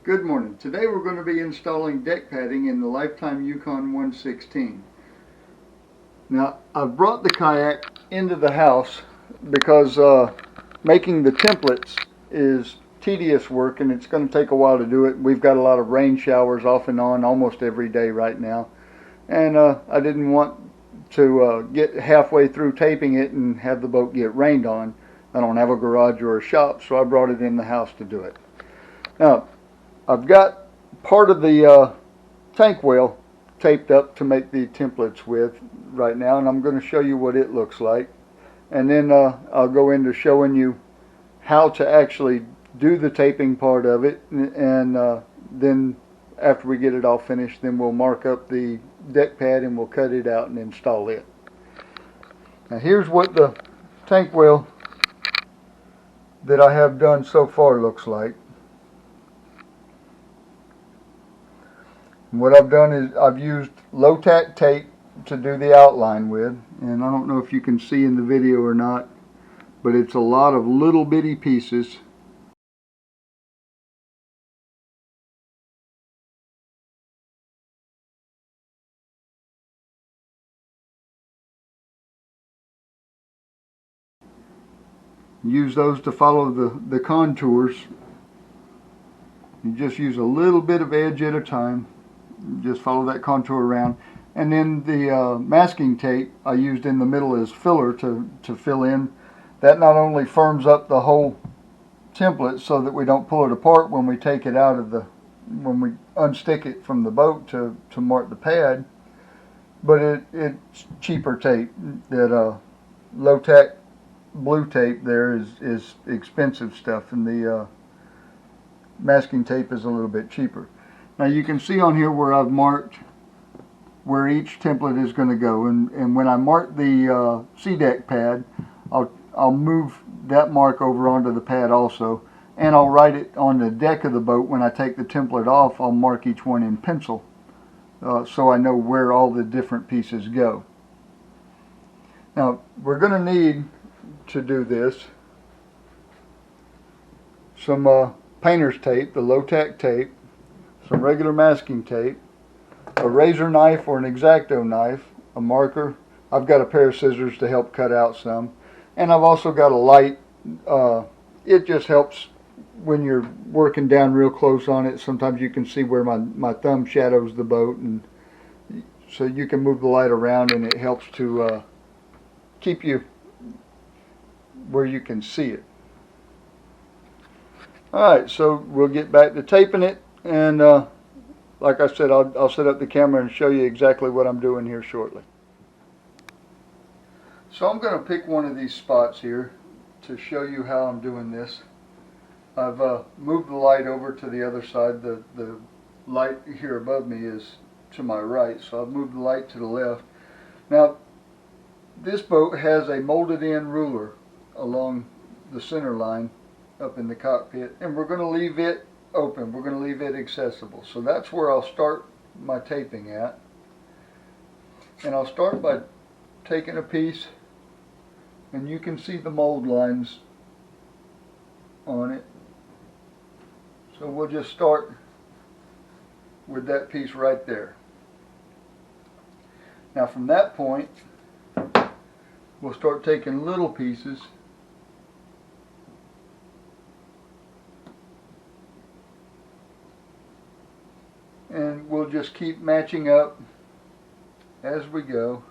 Good morning. Today we're going to be installing deck padding in the Lifetime Yukon 116. Now I've brought the kayak into the house because making the templates is tedious work and it's going to take a while to do it. We've got a lot of rain showers off and on almost every day right now, and I didn't want to get halfway through taping it and have the boat get rained on. I don't have a garage or a shop, so I brought it in the house to do it. Now I've got part of the tank whale taped up to make the templates with right now, and I'm going to show you what it looks like, and then I'll go into showing you how to actually do the taping part of it, and then after we get it all finished, then we'll mark up the deck pad and we'll cut it out and install it. Now here's what the tank whale that I have done so far looks like. What I've done is I've used low-tack tape to do the outline with, and I don't know if you can see in the video or not, but it's a lot of little bitty pieces. Use those to follow the contours. You just use a little bit of edge at a time. Just follow that contour around, and then the masking tape I used in the middle as filler to fill in. That not only firms up the whole template so that we don't pull it apart when we take it out of when we unstick it from the boat to mark the pad, but it's cheaper tape. That low tack blue tape there is expensive stuff, and the masking tape is a little bit cheaper. Now you can see on here where I've marked where each template is going to go, and when I mark the SeaDek pad, I'll move that mark over onto the pad also, and I'll write it on the deck of the boat. When I take the template off, I'll mark each one in pencil so I know where all the different pieces go. Now we're going to need to do this some painter's tape, the low-tack tape, some regular masking tape, a razor knife or an X-Acto knife, a marker. I've got a pair of scissors to help cut out some, and I've also got a light. It just helps when you're working down real close on it. Sometimes you can see where my thumb shadows the boat, and so you can move the light around, and it helps to keep you where you can see it. Alright, so we'll get back to taping it, and like I said, I'll set up the camera and show you exactly what I'm doing here shortly. So I'm going to pick one of these spots here to show you how I'm doing this. I've moved the light over to the other side. The light here above me is to my right, so I've moved the light to the left. Now this boat has a molded in ruler along the center line up in the cockpit, and we're going to leave it open. We're going to leave it accessible. So that's where I'll start my taping at. And I'll start by taking a piece, and you can see the mold lines on it. So we'll just start with that piece right there. Now from that point, we'll start taking little pieces and we'll just keep matching up as we go.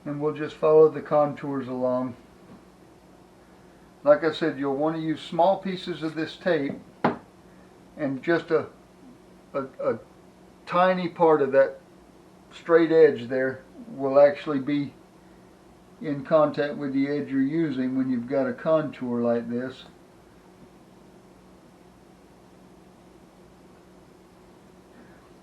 And we'll just follow the contours along. Like I said, you'll want to use small pieces of this tape, and just a tiny part of that straight edge there will actually be in contact with the edge you're using when you've got a contour like this.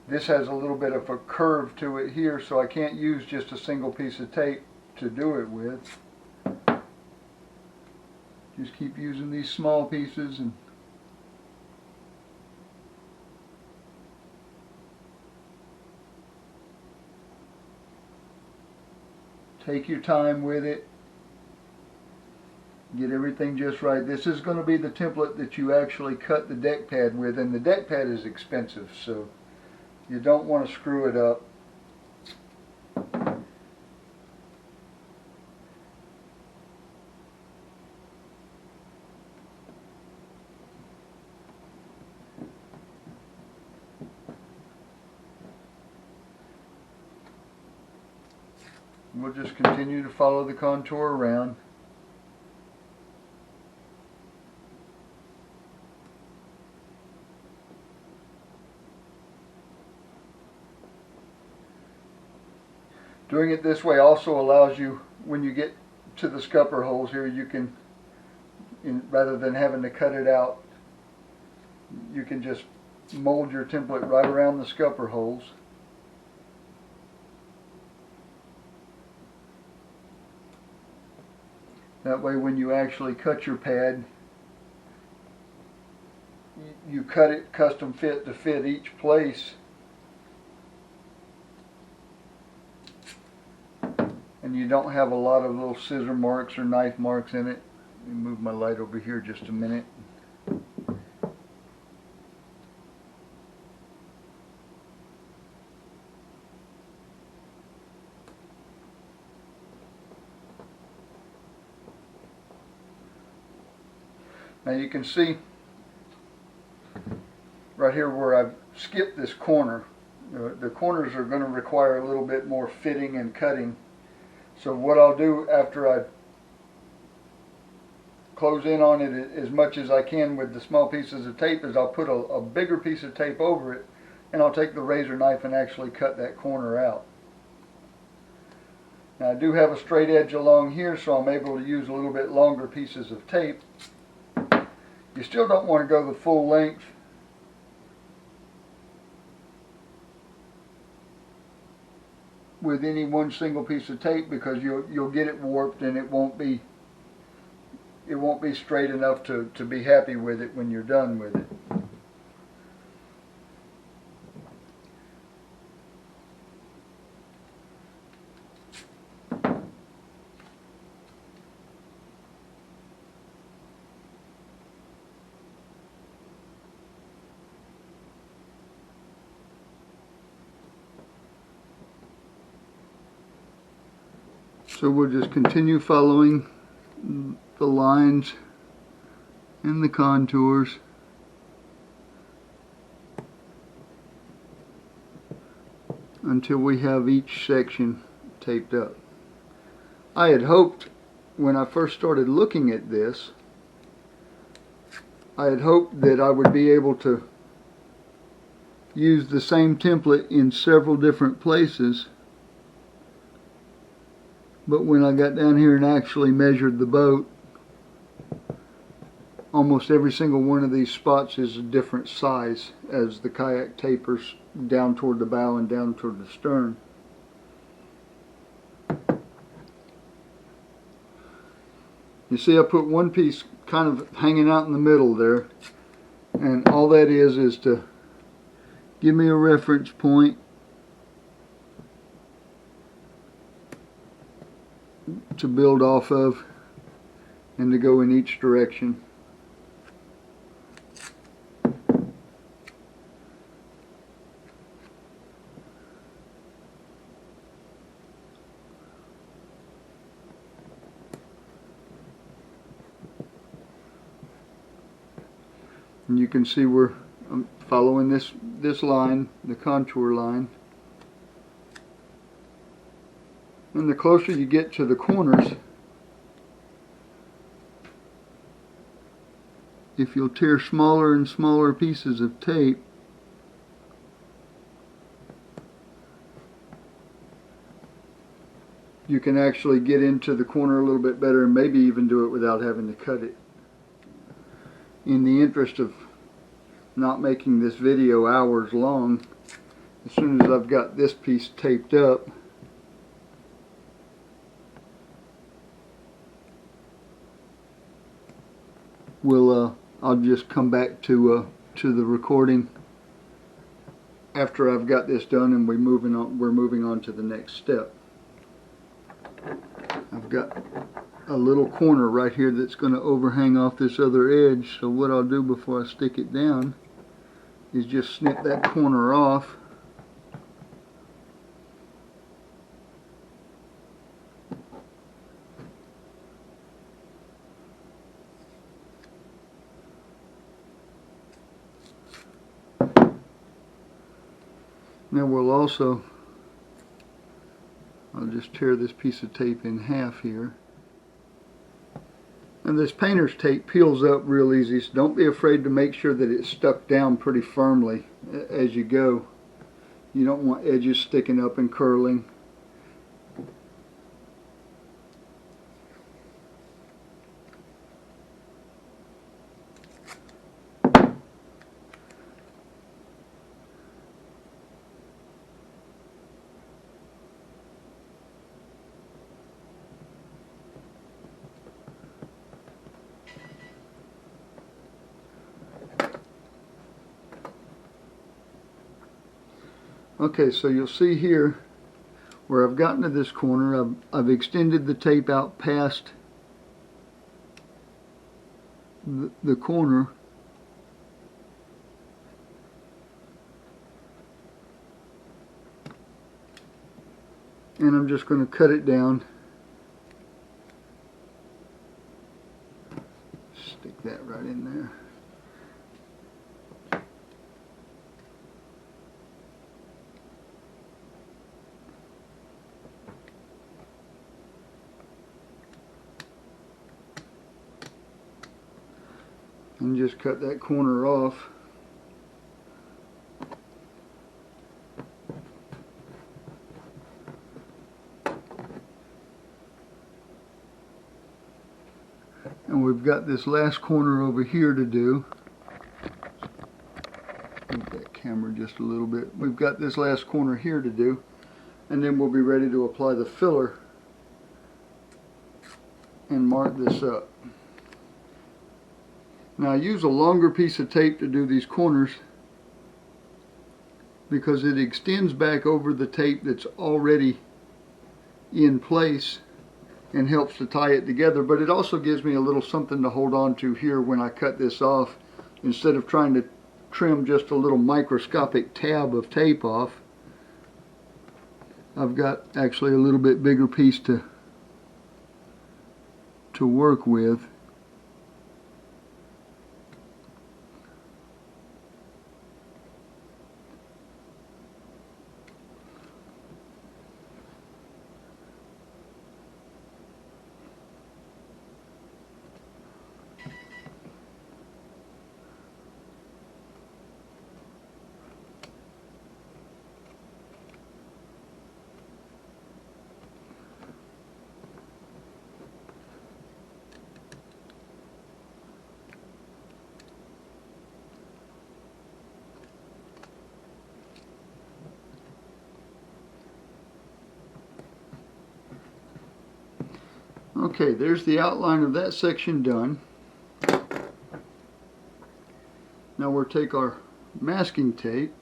This has a little bit of a curve to it here, so I can't use just a single piece of tape to do it with. Just keep using these small pieces and Take your time with it. Get everything just right. This is going to be the template that you actually cut the deck pad with, and the deck pad is expensive, so you don't want to screw it up. We'll just continue to follow the contour around. Doing it this way also allows you, when you get to the scupper holes here, you can, rather than having to cut it out, you can just mold your template right around the scupper holes. That way when you actually cut your pad, you cut it custom fit to fit each place. And you don't have a lot of little scissor marks or knife marks in it. Let me move my light over here just a minute. Now you can see right here where I've skipped this corner. The corners are going to require a little bit more fitting and cutting. So what I'll do after I close in on it as much as I can with the small pieces of tape is I'll put a bigger piece of tape over it, and I'll take the razor knife and actually cut that corner out. Now I do have a straight edge along here, so I'm able to use a little bit longer pieces of tape. You still don't want to go the full length. With any one single piece of tape, because you'll get it warped and it won't be straight enough to be happy with it when you're done with it. So we'll just continue following the lines and the contours until we have each section taped up. I had hoped, when I first started looking at this, I had hoped that I would be able to use the same template in several different places. But when I got down here and actually measured the boat, almost every single one of these spots is a different size as the kayak tapers down toward the bow and down toward the stern. You see, I put one piece kind of hanging out in the middle there, and all that is to give me a reference point to build off of and to go in each direction. And you can see where I'm following this line, the contour line. And the closer you get to the corners, if you'll tear smaller and smaller pieces of tape, you can actually get into the corner a little bit better and maybe even do it without having to cut it. In the interest of not making this video hours long, as soon as I've got this piece taped up, I'll just come back to the recording after I've got this done and we're moving on to the next step. I've got a little corner right here that's going to overhang off this other edge, so what I'll do before I stick it down is just snip that corner off. Now we'll also, I'll just tear this piece of tape in half here. And this painter's tape peels up real easy, so don't be afraid to make sure that it's stuck down pretty firmly as you go. You don't want edges sticking up and curling. Okay, so you'll see here where I've gotten to this corner, I've extended the tape out past the corner. And I'm just going to cut it down. Stick that right in there. And just cut that corner off. And we've got this last corner over here to do. Move that camera just a little bit. We've got this last corner here to do, and then we'll be ready to apply the filler and mark this up. Now I use a longer piece of tape to do these corners because it extends back over the tape that's already in place and helps to tie it together, but it also gives me a little something to hold on to here when I cut this off. Instead of trying to trim just a little microscopic tab of tape off, I've got actually a little bit bigger piece to work with. Okay, there's the outline of that section done. Now we'll take our masking tape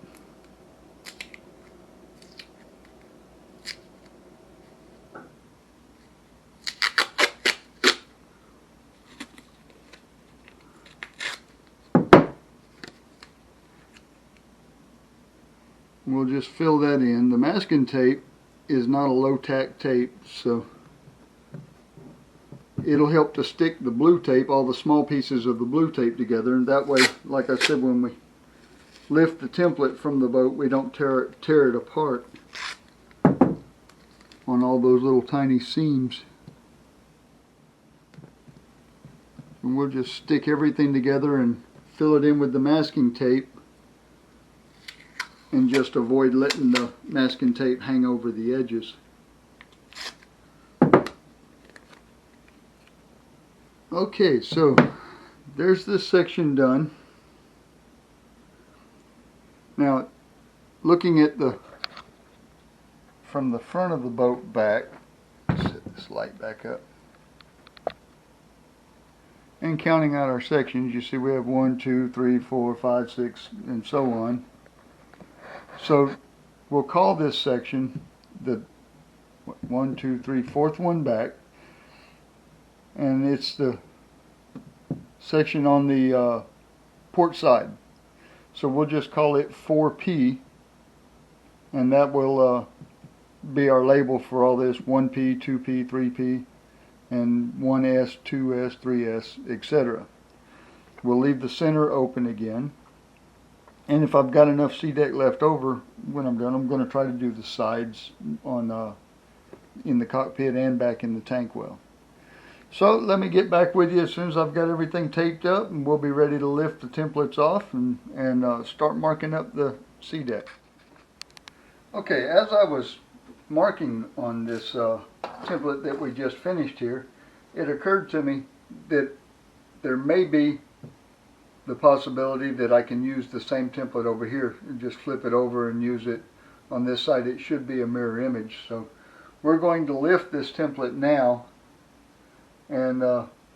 we'll just fill that in. The masking tape is not a low-tack tape, so it'll help to stick the blue tape, all the small pieces of the blue tape together, and that way, like I said, when we lift the template from the boat, we don't tear it apart on all those little tiny seams. And we'll just stick everything together and fill it in with the masking tape and just avoid letting the masking tape hang over the edges. Okay, so there's this section done. Now, looking at from the front of the boat back, set this light back up, and counting out our sections, you see we have 1, 2, 3, 4, 5, 6, and so on. So we'll call this section the one, two, three, fourth one back, and it's the section on the port side. So we'll just call it 4P, and that will be our label for all this: 1P, 2P, 3P, and 1S, 2S, 3S, etc. We'll leave the center open again, and if I've got enough SeaDek left over when I'm done, I'm going to try to do the sides on in the cockpit and back in the tank well. So let me get back with you as soon as I've got everything taped up, and we'll be ready to lift the templates off and start marking up the SeaDek. Okay, as I was marking on this template that we just finished here, it occurred to me that there may be the possibility that I can use the same template over here and just flip it over and use it on this side. It should be a mirror image. So we're going to lift this template now and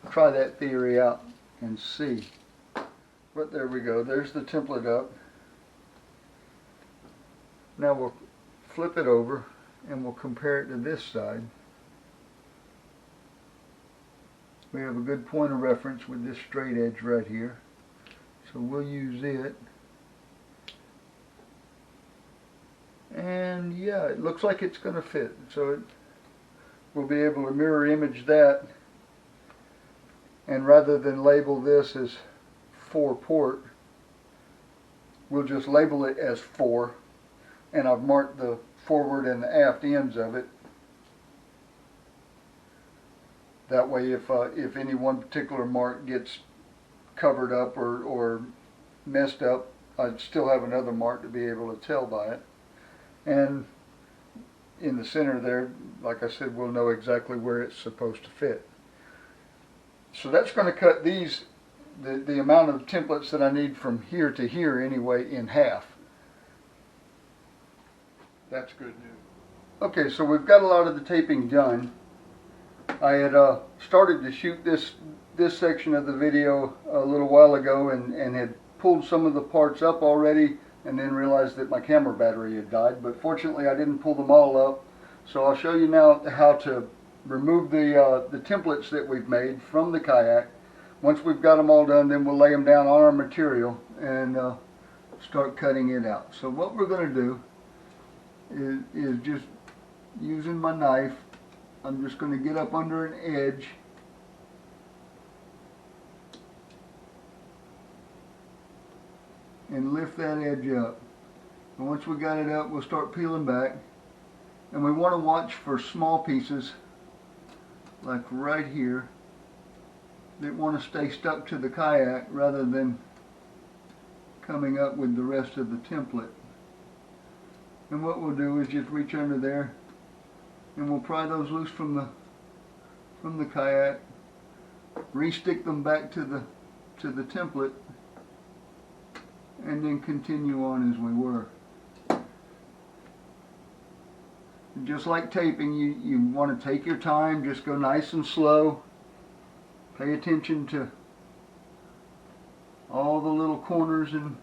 try that theory out and see. But there we go, there's the template up. Now we'll flip it over and we'll compare it to this side. We have a good point of reference with this straight edge right here, so we'll use it. And yeah, it looks like it's going to fit, so we'll be able to mirror image that. And rather than label this as 4 port, we'll just label it as 4, and I've marked the forward and the aft ends of it. That way, if any one particular mark gets covered up or messed up, I'd still have another mark to be able to tell by it. And in the center there, like I said, we'll know exactly where it's supposed to fit. So that's going to cut these, the amount of templates that I need from here to here anyway, in half. That's good news. Okay, so we've got a lot of the taping done. I had started to shoot this section of the video a little while ago and had pulled some of the parts up already, and then realized that my camera battery had died. But fortunately I didn't pull them all up, so I'll show you now how to remove the templates that we've made from the kayak. Once we've got them all done, then we'll lay them down on our material and start cutting it out. So what we're going to do is just using my knife, I'm just going to get up under an edge and lift that edge up. And once we got it up, we'll start peeling back. And we want to watch for small pieces, like right here, that want to stay stuck to the kayak rather than coming up with the rest of the template. And what we'll do is just reach under there and we'll pry those loose from the kayak, re-stick them back to the template, and then continue on as we were. Just like taping, you want to take your time, just go nice and slow. Pay attention to all the little corners and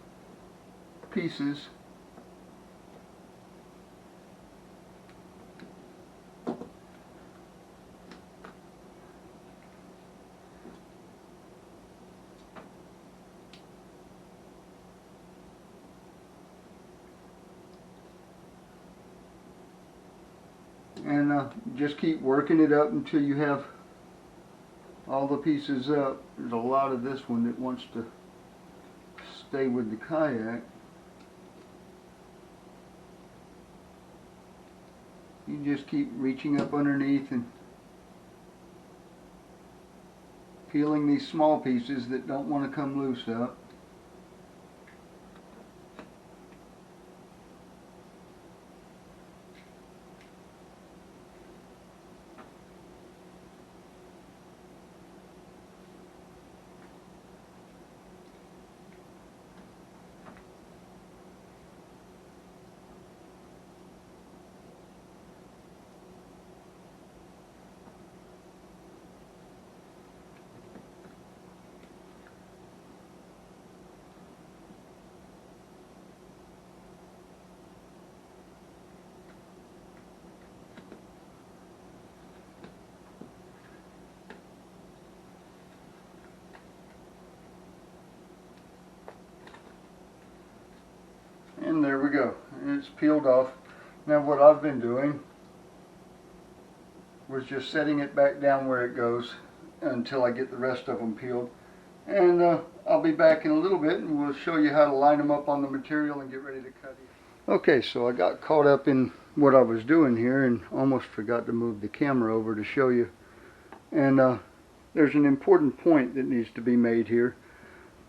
pieces. And just keep working it up until you have all the pieces up. There's a lot of this one that wants to stay with the kayak. You just keep reaching up underneath and peeling these small pieces that don't want to come loose up. there we go. It's peeled off. Now what I've been doing was just setting it back down where it goes until I get the rest of them peeled. And I'll be back in a little bit and we'll show you how to line them up on the material and get ready to cut it. Okay, so I got caught up in what I was doing here and almost forgot to move the camera over to show you. And there's an important point that needs to be made here.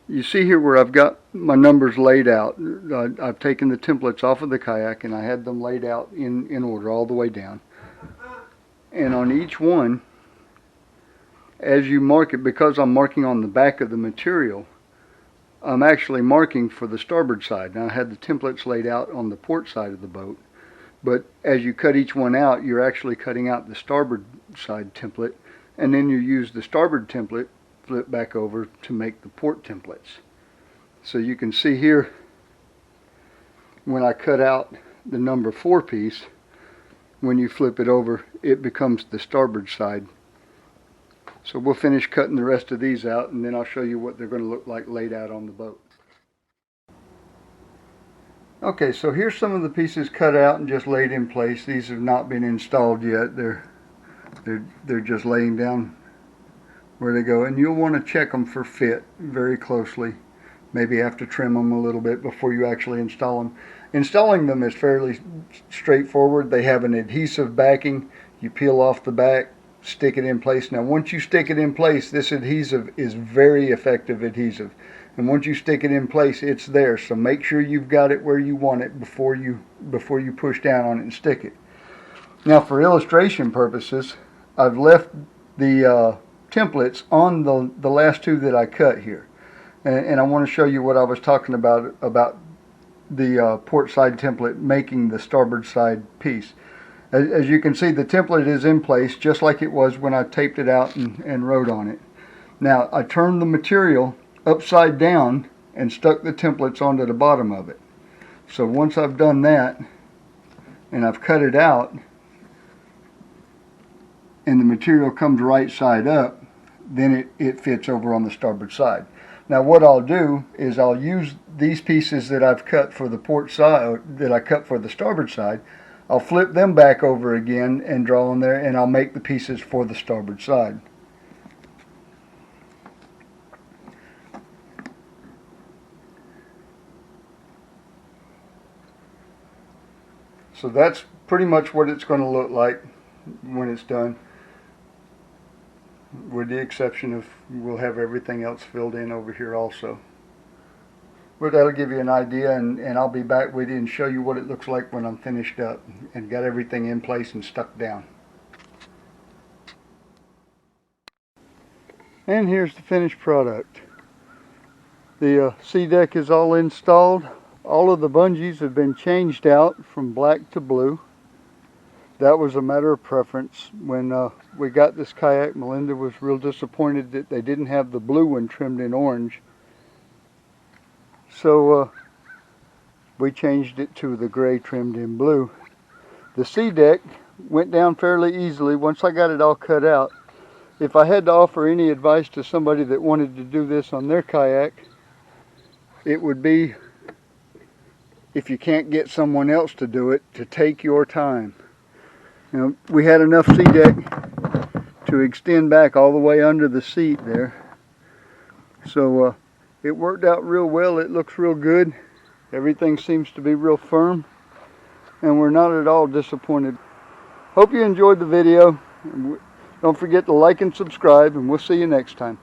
You see here where I've got my numbers laid out. I've taken the templates off of the kayak and I had them laid out in order all the way down. And on each one, as you mark it, because I'm marking on the back of the material, I'm actually marking for the starboard side. Now I had the templates laid out on the port side of the boat, but as you cut each one out, you're actually cutting out the starboard side template, and then you use the starboard template, flip back over to make the port templates. So you can see here, when I cut out the number 4 piece, when you flip it over, it becomes the starboard side. So we'll finish cutting the rest of these out and then I'll show you what they're going to look like laid out on the boat. Okay, so here's some of the pieces cut out and just laid in place. These have not been installed yet. They're just laying down where they go, and you'll want to check them for fit very closely. Maybe have to trim them a little bit before you actually install them. Installing them is fairly straightforward. They have an adhesive backing. You peel off the back, stick it in place. Now once you stick it in place, this adhesive is very effective adhesive, and once you stick it in place, it's there. So make sure you've got it where you want it before you push down on it and stick it. Now for illustration purposes, I've left the templates on the last 2 that I cut here, and I want to show you what I was talking about the port side template making the starboard side piece. As you can see, the template is in place just like it was when I taped it out and wrote on it. Now I turned the material upside down and stuck the templates onto the bottom of it. So once I've done that and I've cut it out and the material comes right side up, then it fits over on the starboard side. Now what I'll do is I'll use these pieces that I've cut for the port side, that I cut for the starboard side. I'll flip them back over again and draw on there, and I'll make the pieces for the starboard side. So that's pretty much what it's going to look like when it's done, with the exception of we'll have everything else filled in over here also. But that'll give you an idea, and I'll be back with you and show you what it looks like when I'm finished up and got everything in place and stuck down. And here's the finished product. The SeaDek is all installed. All of the bungees have been changed out from black to blue. That was a matter of preference. When we got this kayak, Melinda was real disappointed that they didn't have the blue one trimmed in orange. So we changed it to the gray trimmed in blue. The SeaDek went down fairly easily once I got it all cut out. If I had to offer any advice to somebody that wanted to do this on their kayak, it would be, if you can't get someone else to do it, to take your time. You know, we had enough SeaDek to extend back all the way under the seat there. So it worked out real well. It looks real good. Everything seems to be real firm, and we're not at all disappointed. Hope you enjoyed the video. Don't forget to like and subscribe, and we'll see you next time.